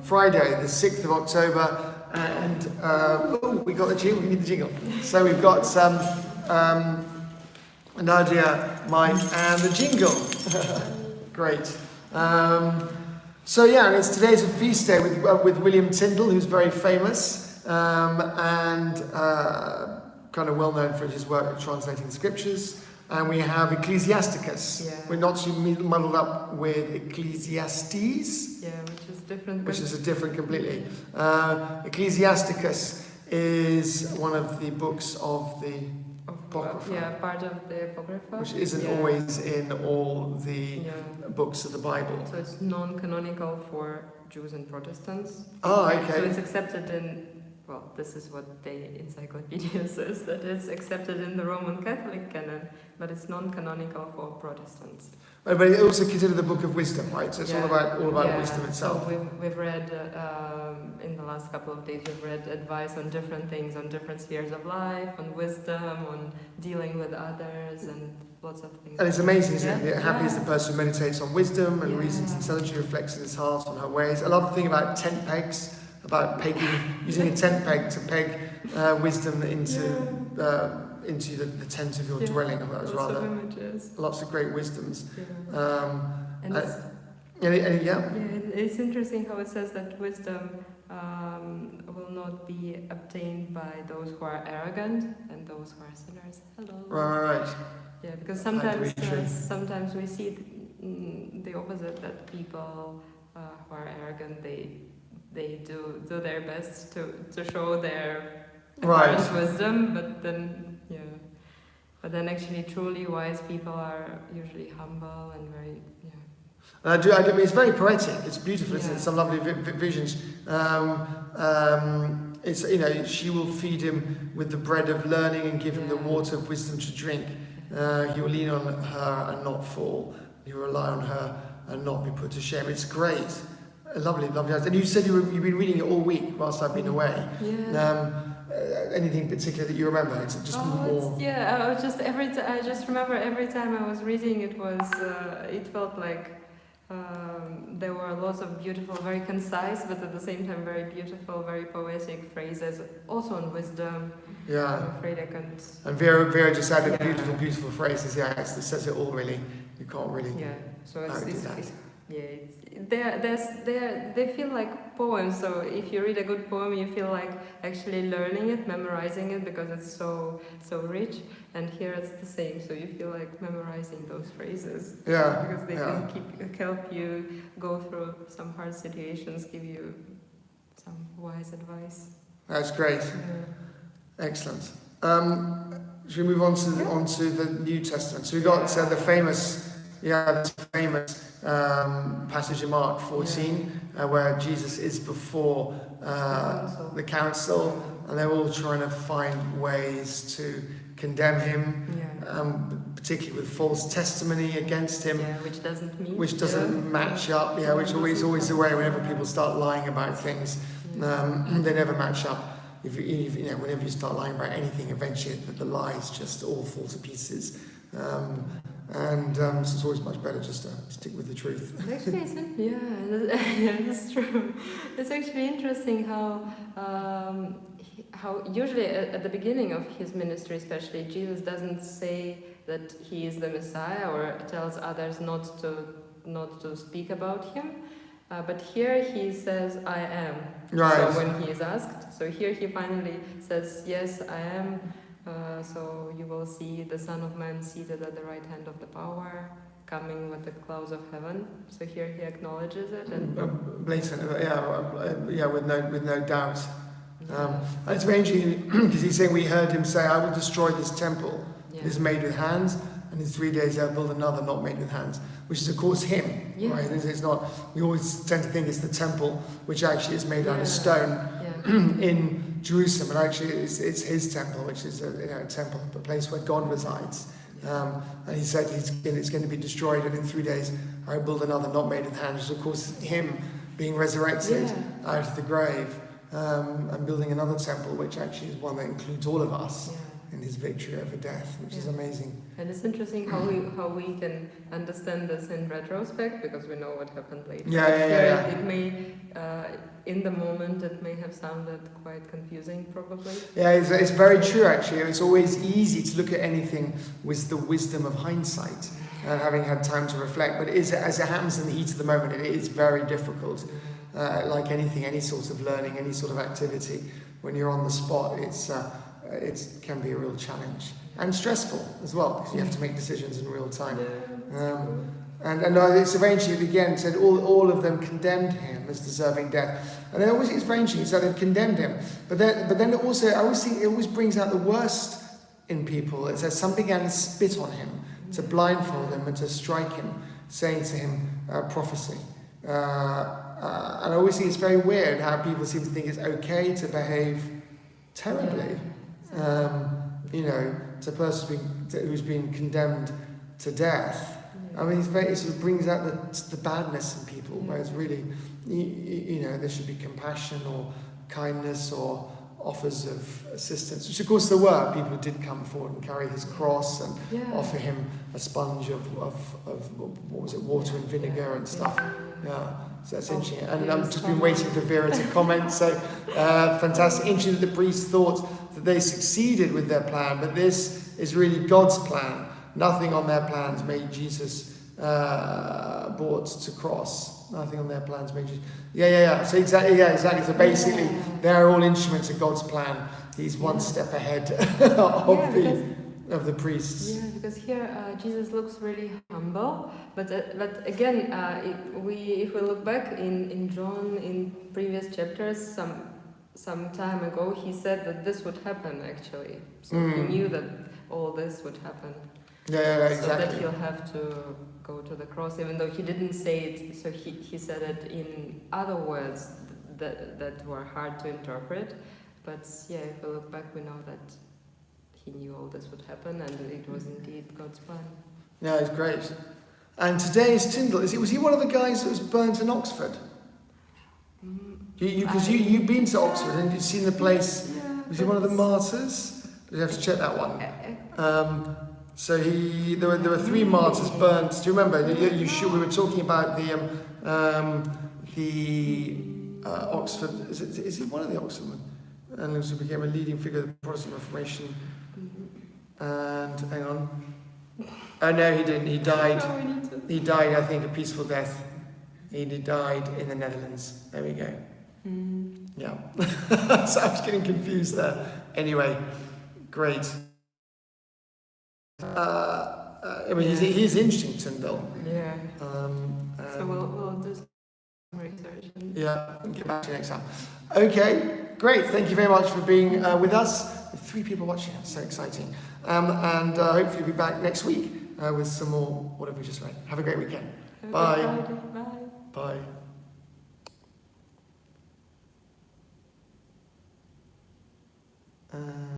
Friday, the 6th of October, and we got the jingle. We need the jingle. So we've got Nadia, Mike, and the jingle. Great. So yeah, and today's a feast day with William Tyndale, who's very famous and kind of well known for his work of translating the scriptures. And we have Ecclesiasticus. Yeah. We're not too muddled up with Ecclesiastes. Yeah, which is different. Which is a different completely. Ecclesiasticus is one of the books of the Apocrypha. Yeah, part of the Apocrypha. Which isn't always in all the books of the Bible. So it's non-canonical for Jews and Protestants. Oh, okay. So it's accepted in, well, this is what the encyclopedia says, that it's accepted in the Roman Catholic canon, but it's non-canonical for Protestants. But it's also considered the Book of Wisdom, right? So it's all about wisdom itself. So we've read, in the last couple of days, we've read advice on different things, on different spheres of life, on wisdom, on dealing with others, and lots of things. And it's amazing, isn't it? Happy is the person who meditates on wisdom and reasons intelligently, reflects in his heart on her ways. I love the thing about tent pegs, about pegging, using a tent peg to peg wisdom into the tent of your dwelling. That was rather lots of great wisdoms. It's interesting how it says that wisdom will not be obtained by those who are arrogant and those who are sinners. Hello. Right. Yeah, because sometimes we see the opposite, that people who are arrogant, they do their best to show their apparent wisdom, but then actually truly wise people are usually humble and very I mean, it's very poetic. It's beautiful, isn't it? Some lovely visions. It's she will feed him with the bread of learning and give him the water of wisdom to drink. He will lean on her and not fall. He will rely on her and not be put to shame. It's great. Lovely. And you said you've been reading it all week whilst I've been away. Yeah. Anything particular that you remember? It's just more. I just remember every time I was reading it it felt like there were lots of beautiful, very concise, but at the same time very beautiful, very poetic phrases, also on wisdom. Yeah. I'm afraid I can't. And Vera just added beautiful phrases. Yeah, it says it all really. You can't really. Yeah. So they feel like poems. So if you read a good poem, you feel like actually learning it, memorizing it, because it's so rich. And here it's the same. So you feel like memorizing those phrases. Yeah. Because they can help you go through some hard situations, give you some wise advice. That's great. Yeah. Excellent. Should we move on to the New Testament? So we got the famous passage in Mark 14 where Jesus is before the council, and they're all trying to find ways to condemn him, particularly with false testimony against him, which doesn't match up. Which always the way whenever people start lying about things, they never match up. Whenever you start lying about anything, eventually the lies just all fall to pieces. So it's always much better just to stick with the truth. Actually, that's true. It's actually interesting how usually at the beginning of his ministry, especially, Jesus doesn't say that he is the Messiah or tells others not to speak about him. But here he says, I am. Right. So when he is asked, so here he finally says, yes, I am. So you will see the Son of Man seated at the right hand of the power, coming with the clouds of heaven. So here he acknowledges it and blatant, with no doubt. And it's very interesting because he's saying, we heard him say, I will destroy this temple. It is made with hands, and in 3 days I'll build another not made with hands, which is of course him. Yeah. Right? It's not. We always tend to think it's the temple, which actually is made out of stone in Jerusalem, and actually it's his temple, which is a temple, a place where God resides. And he said it's going to be destroyed, and in 3 days I will build another not made with hands, which is of course him being resurrected out of the grave, and building another temple, which actually is one that includes all of us. In his victory over death, which is amazing. And it's interesting how we can understand this in retrospect, because we know what happened later. It may in the moment it may have sounded quite confusing, probably. Yeah, it's very true actually. It's always easy to look at anything with the wisdom of hindsight, having had time to reflect. But as it happens in the heat of the moment, it is very difficult. Like anything, any sort of learning, any sort of activity, when you're on the spot, it can be a real challenge and stressful as well, because you have to make decisions in real time. And it's eventually again said all of them condemned him as deserving death. And then always it's very interesting, so they've condemned him. But then also I always think it always brings out the worst in people. It says some began to spit on him, to blindfold him and to strike him, saying to him prophecy. And I always think it's very weird how people seem to think it's okay to behave terribly. To a person who's been condemned to death. I mean, it sort of brings out the badness in people, whereas really, there should be compassion or kindness or offers of assistance, which of course there were. People who did come forward and carry his cross and offer him a sponge of what was it, water and vinegar and stuff. Yeah, so that's interesting. And I've just been waiting for Vera to comment. So fantastic. Interesting that the priests thought that they succeeded with their plan, but this is really God's plan. Nothing on their plans made Jesus brought to cross. Nothing on their plans made Jesus. Yeah. So exactly. So basically, they're all instruments of God's plan. He's one step ahead of the priests. Yeah, because here Jesus looks really humble, but again, if we look back in John in previous chapters, some time ago, he said that this would happen actually. So he knew that all this would happen. Yeah, exactly. So that he'll have to go to the cross, even though he didn't say it. So he said it in other words that were hard to interpret. But yeah, if we look back, we know that he knew all this would happen, and it was indeed God's plan. Yeah, it's great. And today is Tyndall. Was he one of the guys that was burnt in Oxford? Because you've been to Oxford and you've seen the place. Yeah, Was he one of the martyrs? You have to check that one. So there were 3 martyrs burnt. Do you remember? We were talking about the Oxford. Is it one of the Oxford men? And also became a leading figure of the Protestant Reformation. And hang on. Oh no, he didn't. He died. He died, I think, a peaceful death. He died in the Netherlands. There we go. Yeah. So I was getting confused there. Anyway, great. He's interesting, Tyndall. Yeah. So we'll do some research. And get back to you next time. Okay, great. Thank you very much for being with us. 3 people watching. It's so exciting. And hopefully we'll be back next week with some more whatever we just read. Have a great weekend. Bye. Bye. Bye.